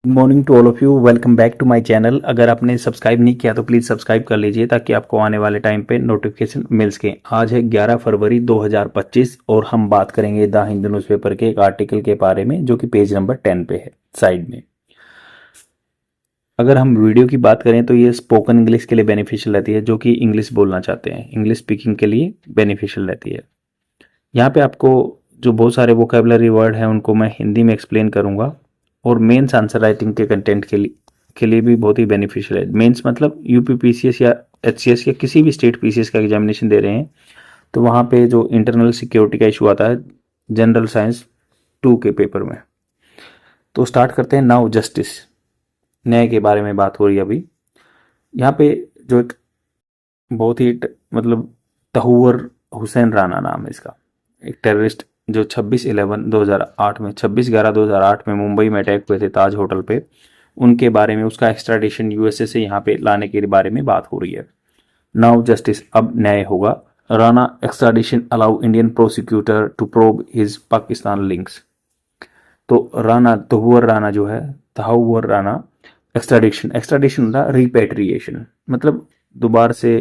Morning to all of you, welcome back to my channel. अगर आपने subscribe नहीं किया तो प्लीज़ सब्सक्राइब कर लीजिए ताकि आपको आने वाले टाइम पे नोटिफिकेशन मिल सके। आज है 11 फरवरी 2025 और हम बात करेंगे द हिंदू न्यूज़पेपर के एक आर्टिकल के बारे में जो कि पेज नंबर 10 पे है साइड में। अगर हम वीडियो की बात करें तो ये स्पोकन इंग्लिश के लिए बेनिफिशियल रहती है, जो कि इंग्लिश बोलना चाहते हैं, इंग्लिश स्पीकिंग के लिए बेनिफिशियल रहती है। यहाँ पे आपको जो बहुत सारे वोकेबलरी वर्ड हैं उनको मैं हिंदी में एक्सप्लेन करूँगा और मेंस आंसर राइटिंग के कंटेंट के लिए भी बहुत ही बेनिफिशियल है। मेंस मतलब यूपीपीसीएस या एचसीएस या किसी भी स्टेट पीसीएस का एग्जामिनेशन दे रहे हैं तो वहाँ पे जो इंटरनल सिक्योरिटी का इशू आता है जनरल साइंस 2 के पेपर में। तो स्टार्ट करते हैं। नाउ जस्टिस, न्याय के बारे में बात हो रही है अभी। यहाँ पे जो एक बहुत ही मतलब तहूवर हुसैन राना नाम है इसका, एक टेररिस्ट जो 26/11/2008 में 26/11/2008 में मुंबई में अटैक हुए थे ताज होटल पे, उनके बारे में, उसका एक्स्ट्राडिशन यूएसए से यहाँ पे लाने के बारे में बात हो रही है। नाउ जस्टिस, अब न्याय होगा। Rana extradition allow Indian prosecutor to probe his Pakistan links. तो राना, तहुवर राना जो है, तहुवर राना, एक्स्ट्राडिशन होता है रिपेट्रिएशन, मतलब दोबारा से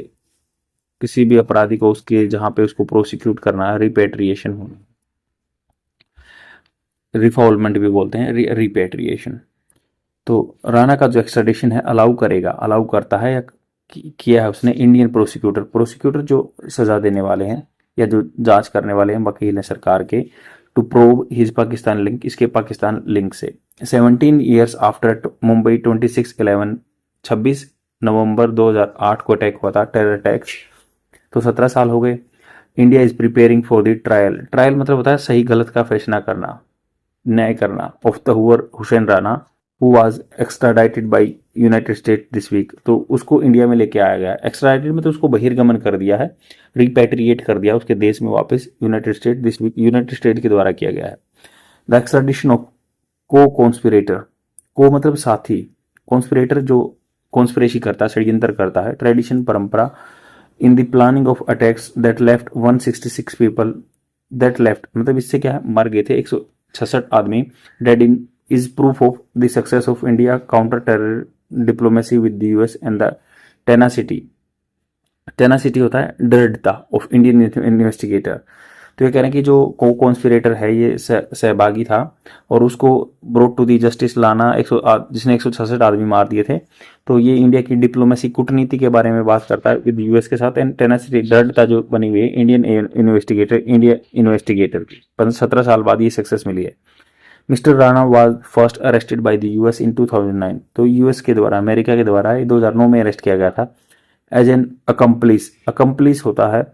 किसी भी अपराधी को उसके जहां पे उसको प्रोसिक्यूट करना है, रिपेट्रिएशन होना, रिफॉल्वमेंट भी बोलते हैं, रिपेट्रिएशन। तो राणा का जो एक्स्ट्राडिशन है अलाउ करेगा, अलाउ करता है या किया है उसने इंडियन प्रोसिक्यूटर जो सजा देने वाले हैं या जो जांच करने वाले हैं, वकील हैं सरकार के, to prove his Pakistan link, इसके पाकिस्तान लिंक से। 17 ईयर्स आफ्टर मुंबई 26 नवंबर 2008 को अटैक हुआ था, टेरर अटैक, तो 17 साल हो गए। India is preparing for the trial मतलब होता है सही गलत का फैसला करना, न्याय करना, of Tahawwur Hussain Rana who was extradited by United State this week. तो उसको इंडिया में लेके आया गया। एक्स्ट्राडाइटेड मतलब उसको बहिर्गमन कर दिया है, रिपैट्रिएट कर दिया उसके देश में वापस, United State this week, United State के द्वारा किया गया है। The extradition of co conspirator, co मतलब साथी, कॉन्स्पिरेटर जो कॉन्स्पिरेसी करता है, षड्यंत्र करता है, ट्रेडिशन परंपरा, in the planning of attacks that left 166 people, that left मतलब इससे क्या है, मर गए थे 166 आदमी, dead in, is proof of the success of India counter-terror diplomacy with the US and the tenacity होता है दृढ़ता ऑफ इंडियन इन्वेस्टिगेटर। तो ये कह रहे हैं कि जो को कॉन्स्पिरेटर है ये सहभागी था और उसको ब्रोड टू दी जस्टिस लाना, जिसने 166 आदमी मार दिए थे। तो ये इंडिया की डिप्लोमेसी, कूटनीति के बारे में बात करता है विद यूएस के साथ, एंड टेनासिटी, दृढ़ता जो बनी हुई है इंडियन इन्वेस्टिगेटर की। 17 साल बाद ये सक्सेस मिली है। Mister Rana was first arrested by the US in 2009। तो यूएस के द्वारा, अमेरिका के द्वारा 2009 में अरेस्ट किया गया था एज एन अकम्प्लिस। अकम्प्लिस होता है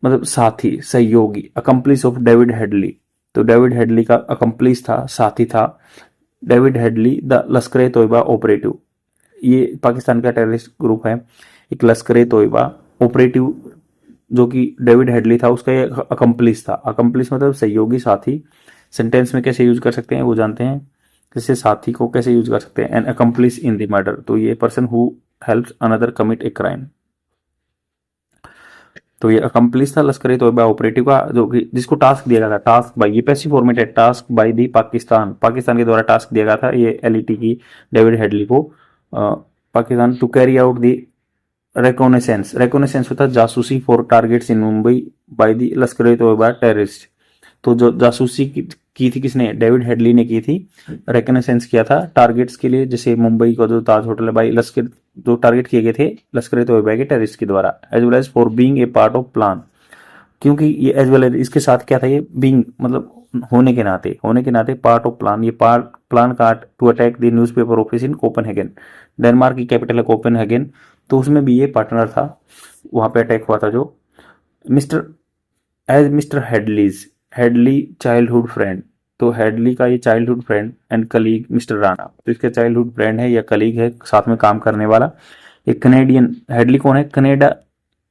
मतलब साथी, सहयोगी, अकम्प्लिस ऑफ डेविड हेडली। तो डेविड हेडली का अकम्प्लिस था, साथी था David Headley, the Lashkar e Taiba operative. ये पाकिस्तान का टेररिस्ट ग्रुप है, एक लश्कर ए तोयबा ऑपरेटिव जो कि डेविड हेडली था, उसका ये अकम्प्लिस था। अकम्प्लिस मतलब सहयोगी, साथी। सेंटेंस में कैसे यूज कर सकते हैं वो जानते हैं, जैसे साथी को कैसे यूज कर सकते हैं, an accomplice in the murder, तो ये person who helps another commit a crime. तो ये अकम्प्लिस था लश्कर ए तोयबा ऑपरेटिव का, जो कि जिसको टास्क दिया गया था, टास्क बाय, ये पैसिव फॉर्मेट है, टास्क बाय दी पाकिस्तान के द्वारा टास्क दिया गया था ये एलईटी की डेविड हेडली को, Pakistan, to carry out the reconnaissance होता है जासूसी for targets in Mumbai by the Lashkar e Taiba terrorist. तो जो जासूसी की थी किसने, डेविड हेडली ने की थी, रेकनेसेंस किया था टारगेट्स के लिए, जैसे मुंबई का जो ताज होटल है भाई, लश्कर जो टारगेट किए गए थे लश्कर तोयबा के टेररिस्ट के द्वारा, as well as for being a part of plan. क्योंकि ये एज वेल एज इसके साथ क्या था, ये बीइंग मतलब होने के नाते पार्ट ऑफ प्लान, ये प्लान का to attack the newspaper office in Copenhagen, Denmark की कैपिटल है कोपेनहेगन, तो उसमें भी ये पार्टनर था, वहां पे अटैक हुआ था जो। मिस्टर हेडली चाइल्डहुड फ्रेंड, तो हेडली का ये childhood friend and colleague mister Rana, तो इसके चाइल्डहुड फ्रेंड है या कलीग है, साथ में काम करने वाला। एक कनेडियन, हेडली कौन है, कनेडा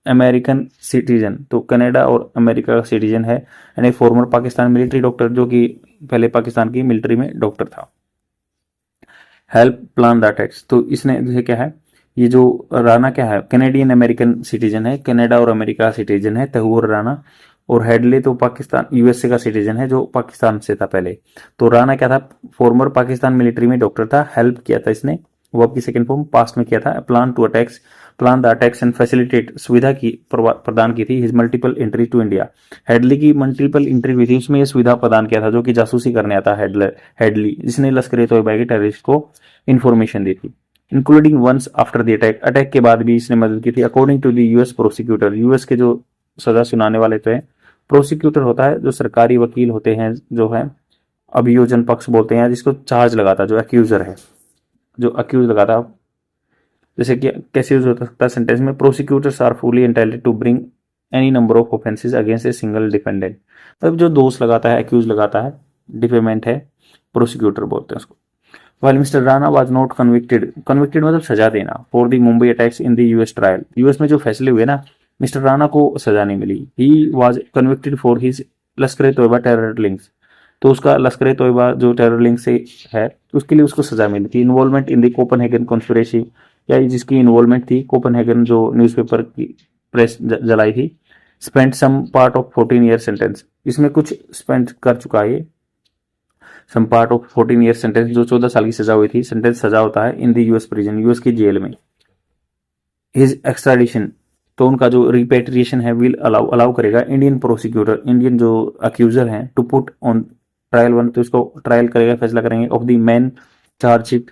अमेरिकन सिटीजन, तो कनाडा और अमेरिका का सिटीजन है, and A farmer Pakistan military doctor, जो कि पहले पाकिस्तान की मिलिट्री में डॉक्टर था। हेल्प प्लान द अटैक्स, तो इसने जैसे क्या है, ये जो राणा क्या है, कैनेडियन अमेरिकन सिटीजन है, कनाडा और अमेरिका सिटीजन है तहूर राणा, और हेडली तो पाकिस्तान यूएसए का सिटीजन है जो पाकिस्तान से था पहले। तो राणा क्या था, फॉर्मर पाकिस्तान मिलिट्री में डॉक्टर था, हेल्प किया था इसने, वो आपकी सेकंड फॉर्म पास्ट में किया था, plan the attacks and facilitate सुविधा की प्रदान की थी, his multiple entry to India. Headley की मल्टीपल एंट्री हुई थी, उसमें ये सुविधा प्रदान किया था जो कि जासूसी करने आता हेडली जिसने लश्कर ए तोयबा के टेररिस्ट को इन्फॉर्मेशन दी थी, including once after the attack के बाद भी इसने मदद की थी। According to the US prosecutor, US के जो सजा सुनाने वाले तो है, प्रोसिक्यूटर होता है जो सरकारी वकील होते हैं, जो है अभियोजन पक्ष बोलते हैं, जिसको चार्ज लगाता, जो अक्यूजर है, जो अक्यूज लगाता। जैसे कि कैसे यूज हो सकता है सेंटेंस में, prosecutors are fully entitled to bring any number of offences against a single defendant. मतलब जो दोष लगाता है, अक्यूज लगाता है, डिफेमेंट है, प्रोसिक्यूटर बोलते हैं उसको। While Mr. Rana was not convicted मतलब सजा देना, for the Mumbai attacks in the US trial, US में जो फैसले हुए ना, मिस्टर राणा को सजा नहीं मिली। He was convicted for his Lashkar Taiba terror links, तो उसका लश्कर तोयबा जो टेरर लिंक से है उसके लिए उसको सजा मिली थी। Involvement in the Copenhagen conspiracy, या जिसकी इन्वॉल्वमेंट थी, कोपनहेगन जो न्यूज़पेपर की प्रेस जलाई थी। Spend some part of 14 year sentence, इसमें कुछ स्पेंड कर चुका है। Some part of 14 year sentence, जो 14 साल की सजा हुई थी, सेंटेंस सजा होता है in the US prison, US की जेल में। हिज एक्स्ट्राडिशन, तो उनका जो रिपेट्रिएशन है विल अलाउ करेगा इंडियन प्रोसिक्यूटर, इंडियन जो अक्यूजर हैं, to put on trial one, तो इसको ट्रायल करेगा, फैसला करेंगे, of the man chargesheet,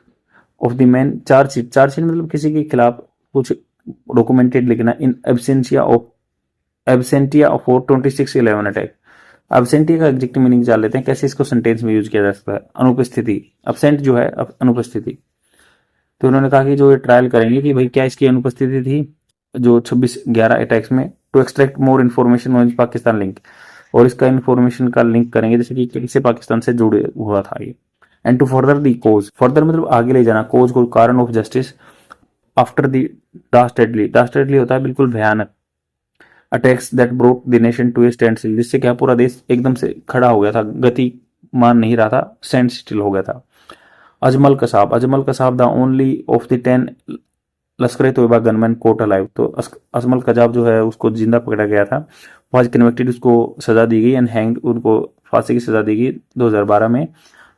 chargesheet मतलब किसी के खिलाफ कुछ डॉक्यूमेंटेड लिखना, in absentia of 26/11 attack. Absentee का एग्जेक्टिव मीनिंग जान लेते हैं, कैसे इसको सेंटेंस में यूज किया जा सकता है। अनुपस्थिति, एब्सेंट जो है अनुपस्थिति, तो उन्होंने कहा कि जो ये ट्रायल करेंगे कि भाई क्या इसकी अनुपस्थिति थी जो 26/11 अटैक्स में, to extract more information on Pakistan link, और इसका इन्फॉर्मेशन का लिंक करेंगे, जैसे कि कैसे पाकिस्तान से जुड़े हुआ था ये। And to further the cause, further मतलब आगे ले जाना, कोज को कारण of justice after the dastardly होता है बिल्कुल भयानक, attacks that broke the nation to a standstill, जिससे क्या पूरा देश एकदम से खड़ा हो गया था, गति मान नहीं रहा था, स्टैंड स्टिल हो गया था। Ajmal Kasab the only of the 10 Lashkar Taiba gunman coat alive, तो अजमल कजाब जो है उसको जिंदा पकड़ा गया था, वाज कन्विक्टेड, उसको सजा दी गई, एंड हैंग्ड, उनको फांसी की सजा दी गई 2012 में।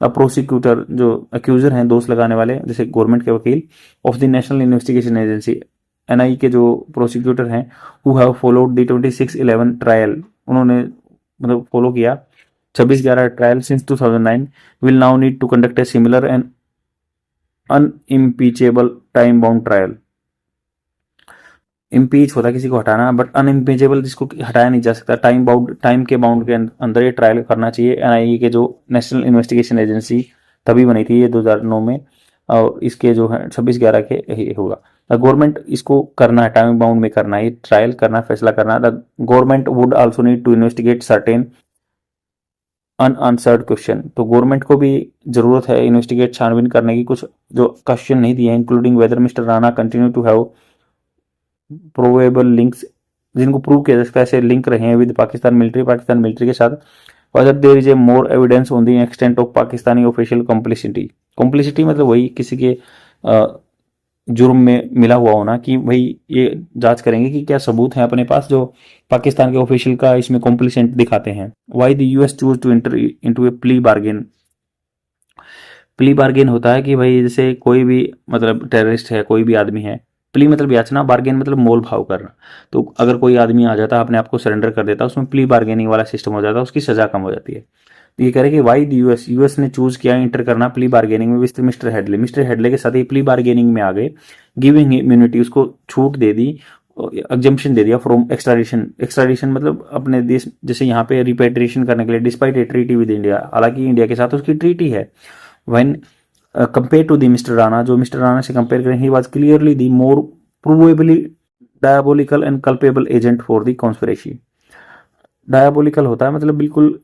प्रोसिक्यूटर जो अक्यूजर हैं, दोष लगाने वाले, जैसे गवर्नमेंट के वकील, of the national investigation agency NIA के जो प्रोसिक्यूटर हैं, who have followed the 26/11 trial, उन्होंने मतलब फॉलो किया 26/11 trial since 2009, will now need to conduct a similar and unimpeachable time bound trial. Impeach होता है किसी को हटाना, बट अनइम्पीचेबल जिसको हटाया नहीं जा सकता, टाइम के बाउंड के अंदर ये ट्रायल करना चाहिए। एनआईए के जो नेशनल इन्वेस्टिगेशन एजेंसी तभी बनी थी ये 2009 में, और इसके जो है 26/11 के होगा। गवर्नमेंट इसको करना है, टाइम बाउंड में करना है, ट्रायल करना, फैसला करना। The government would also need to investigate certain unanswered question, तो गवर्नमेंट को भी जरूरत है इन्वेस्टिगेट, छानबीन करने की, कुछ जो क्वेश्चन नहीं दिए हैं, including whether mister Rana continue to have provable links, जिनको प्रूव किया जा सकता है ऐसे लिंक रहे हैं विद पाकिस्तान मिलिट्री के साथ। whether there is a more evidence on the extent of Pakistani official complicity मतलब वही किसी के जुर्म में मिला हुआ होना, कि भाई ये जांच करेंगे कि क्या सबूत हैं अपने पास जो पाकिस्तान के ऑफिशियल का इसमें कॉम्प्लिसेंट दिखाते हैं। Why the US choose to enter into a plea bargain होता है कि भाई जैसे कोई भी मतलब टेररिस्ट है, कोई भी आदमी है, प्ली मतलब याचना, बार्गेन मतलब मोल भाव करना, तो अगर कोई आदमी आ जाता है अपने आप को सरेंडर कर देता है, उसमें प्ली बार्गेनिंग वाला सिस्टम हो जाता है, उसकी सजा कम हो जाती है। तो ये कह रहे कि वाई द यूएस ने चूज किया इंटर करना प्ली बार्गेनिंग में विद मिस्टर हेडले के साथ ही प्ली बार्गेनिंग में आ गए, गिविंग इम्यूनिटी, उसको छूट दे दी, एग्जम्पशन दे दिया फ्रॉम एक्स्ट्राडिशन मतलब अपने देश, जैसे यहाँ पे रिपेट्रिएशन करने के लिए, despite a treaty with India, हालांकि इंडिया के साथ उसकी ट्रीटी है। When compare to the mister Rana, जो मिस्टर राणा से कंपेयर करें, he was clearly the more provably diabolical and culpable agent for the conspiracy. Diabolical होता है मतलब बिल्कुल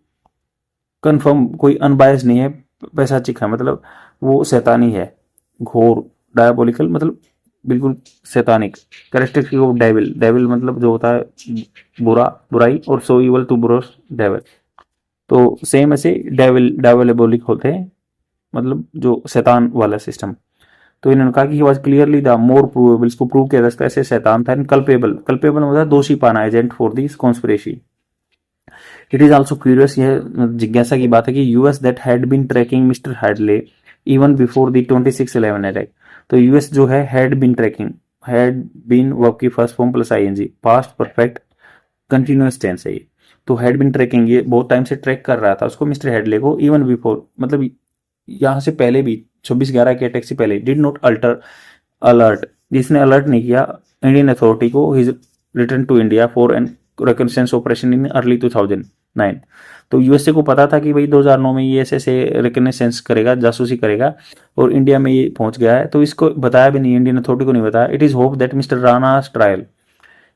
कंफर्म, कोई अनबायस नहीं है, पैसाचिक है, मतलब वो शैतानी है, घोर। डायबोलिकल मतलब बिल्कुल शैतानिक। कैरेक्टरिस्टिक ऑफ डेविल मतलब जो होता है बुराई, और सो इवल टू ब्रोस डेविल, तो सेम ऐसे डायबोलिक होते हैं, मतलब जो शैतान वाला सिस्टम। तो इन्होंने कहा कि ही was clearly the more provable, इसको प्रूव किया जा सकता है ऐसे शैतान था। कल्पेबल मतलब दोषी पाना, agent for this conspiracy. It is also curious, यह जिज्ञासा की बात है कि US that had been tracking mister Headley even before the 26/11 attack. तो यूएस जो है had been tracking, had been verb की first form plus ING, past perfect continuous tense है ये। तो हैड बीन ट्रैकिंग, ये बहुत टाइम से ट्रैक कर रहा था उसको, मिस्टर हेडले को, इवन बिफोर मतलब यहाँ से पहले भी 26/11 के अटैक से पहले, डिड नॉट अल्टर अलर्ट, जिसने अलर्ट नहीं किया इंडियन अथॉरिटी को his return to India for an reconnaissance operation in early 2009। तो यूएसए को पता था कि भाई 2009 में ये ऐसे रिकनेसेंस करेगा, जासूसी करेगा और इंडिया में ये पहुंच गया है, तो इसको बताया भी नहीं, इंडियन अथॉरिटी को नहीं बताया। It is hope that mister Rana trial,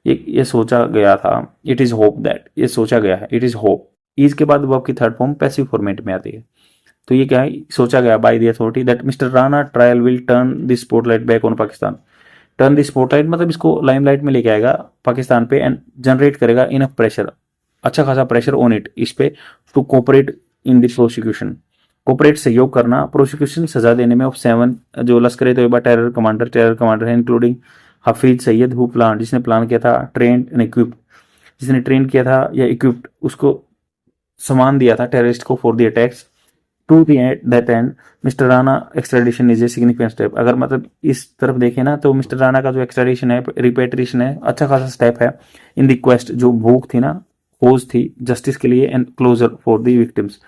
ये सोचा गया था, इट इज होप दैट, ये सोचा गया है, इट इज होप, इज के बाद वर्ब की थर्ड फॉर्म पैसिव फॉर्मेट में आती है। तो ये क्या है, सोचा गया by the authority that mister Rana trial will turn the spotlight back on Pakistan. Turn the spotlight मतलब इसको लाइमलाइट में लेके आएगा पाकिस्तान पे, एंड जनरेट करेगा इनफ प्रेशर, अच्छा खासा प्रेशर ऑन इट, इस पे, to cooperate in the prosecution, cooperate सहयोग करना प्रोसिक्यूशन सजा देने में ऑफ 7 जो लश्कर तैयबा टेरर कमांडर है, including Hafeez Syed who plan, जिसने प्लान किया था, ट्रेंड एंड इक्विप्ड, जिसने ट्रेन किया था या इक्विप्ड, उसको सामान दिया था टेररिस्ट को for the attacks. To that end mister Rana extradition is a significant step. अगर मतलब इस तरफ देखें ना तो मिस्टर राणा का जो एक्सट्रेडिशन है, रिपेट्रिएशन है, अच्छा खासा स्टेप है इन द क्वेस्ट, जो भूख थी ना, खोज थी जस्टिस के लिए and closure for the victims,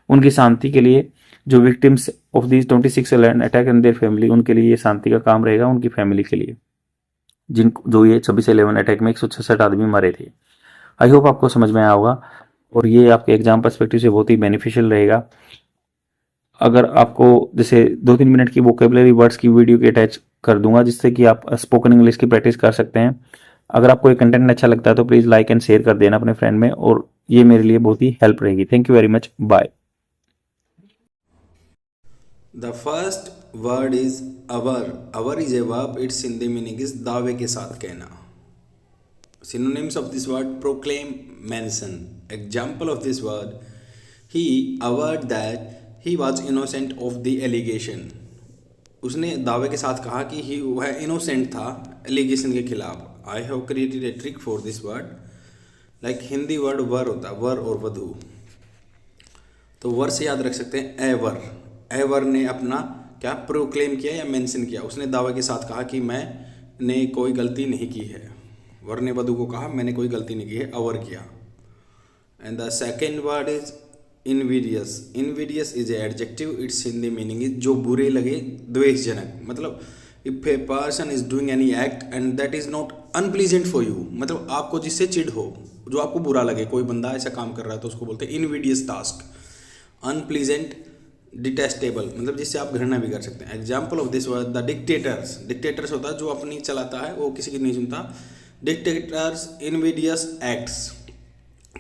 उनकी शांति के लिए, जो victims of the 26/11 attack and their family, उनके लिए ये शांति का काम रहेगा, उनकी फैमिली के लिए, जिन जो ये 26/11 अटैक में 166 आदमी मरे थे। आई होप आपको समझ में आया होगा और ये आपके एग्जाम पर्सपेक्टिव से बहुत ही बेनिफिशियल रहेगा। अगर आपको जैसे 2-3 मिनट की वोकेबलरी वर्ड्स की वीडियो की अटैच कर दूंगा, जिससे कि आप स्पोकन इंग्लिश की प्रैक्टिस कर सकते हैं। अगर आपको ये कंटेंट अच्छा लगता है तो प्लीज़ लाइक एंड शेयर कर देना अपने फ्रेंड में, और ये मेरे लिए बहुत ही हेल्प रहेगी। Thank you very much, bye. The first word is aver. Aver is a verb, it's Hindi meaning is दावे के साथ कहना। Synonyms of this word: proclaim, mention. Example of this word: he averred that he was innocent of the allegation. उसने दावे के साथ कहा कि ही वह इनोसेंट था एलिगेशन के खिलाफ। I have created a trick for this word. Like Hindi word वर होता है, वर और वधु, तो वर से याद रख सकते हैं एवर। एवर ने अपना क्या प्रोक्लेम किया या मेंशन किया, उसने दावे के साथ कहा कि मैंने कोई गलती नहीं की है। वर ने वधु को कहा मैंने कोई गलती नहीं की है, अवर किया। And the second word is invidious. Invidious is a adjective, its Hindi meaning is जो बुरे लगे, द्वेषजनक। मतलब if a person is doing any act and that is not unpleasant for you, मतलब आपको जिससे चिढ़ हो, जो आपको बुरा लगे, कोई बंदा ऐसा काम कर रहा है तो उसको बोलते हैं इनविडियस टास्क। अनप्लीजेंट, डिटेस्टेबल, मतलब जिससे आप घृणा भी कर सकते हैं। Example of this word: the dictators. Dictators होता है जो अपनी चलाता है, वो किसी की नहीं सुनता। Dictators invidious acts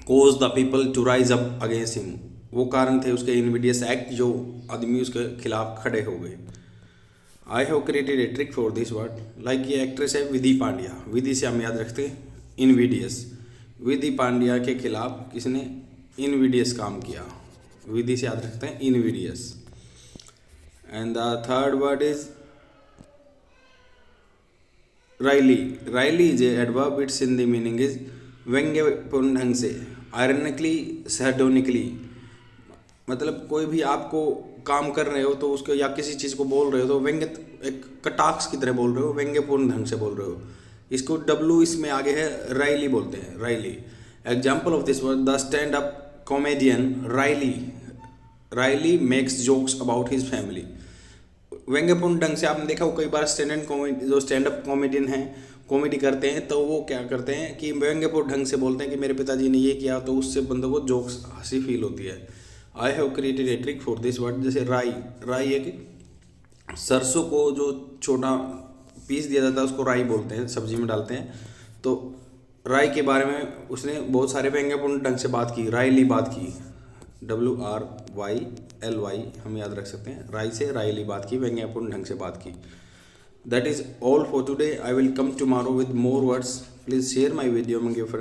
cause the people to rise up against him। वो कारण थे उसके invidious act जो आदमी उसके खिलाफ खड़े हो गए। I have created a trick for this word। Like ये एक्ट्रेस है विधि पांड्या, विधि से हम याद रखते हैं invidious। विधि पांड्या के खिलाफ किसने invidious काम किया, विधि से याद रखते हैं invidious। And the third word is wryly. Wryly is a adverb, its Hindi meaning is व्यंग्यपूर्ण ढंग से, आयरनिकली, सैडोनिकली। मतलब कोई भी आपको काम कर रहे हो तो उसको या किसी चीज़ को बोल रहे हो तो व्यंग्य, एक कटाक्ष की तरह बोल रहे हो, व्यंग्यपूर्ण ढंग से बोल रहे हो। इसको डब्लू इसमें आगे है, राइली बोलते हैं, wryly. Example of this word: the stand up comedian wryly. Wryly makes jokes about his family. व्यंग्यपूर्ण ढंग से आपने देखा वो कई बार स्टैंड अप कॉमेडियन हैं, कॉमेडी करते हैं, तो वो क्या करते हैं कि व्यंग्यपूर्ण ढंग से बोलते हैं कि मेरे पिताजी ने ये किया, तो उससे बंदों को जोक्स, हंसी फील होती है। आई have created a trick for this word. जैसे राई। राई है कि सरसों को जो छोटा पीस दिया जाता है उसको राई बोलते हैं, सब्जी में डालते हैं। तो राई के बारे में उसने बहुत सारे व्यंग्यपूर्ण ढंग से बात की, रायली बात की, WRYLY हम याद रख सकते हैं। राई से रायली बात की, व्यंग्यपूर्ण ढंग से बात की। That is all for today. I will come tomorrow with more words. Please share my video among your friends।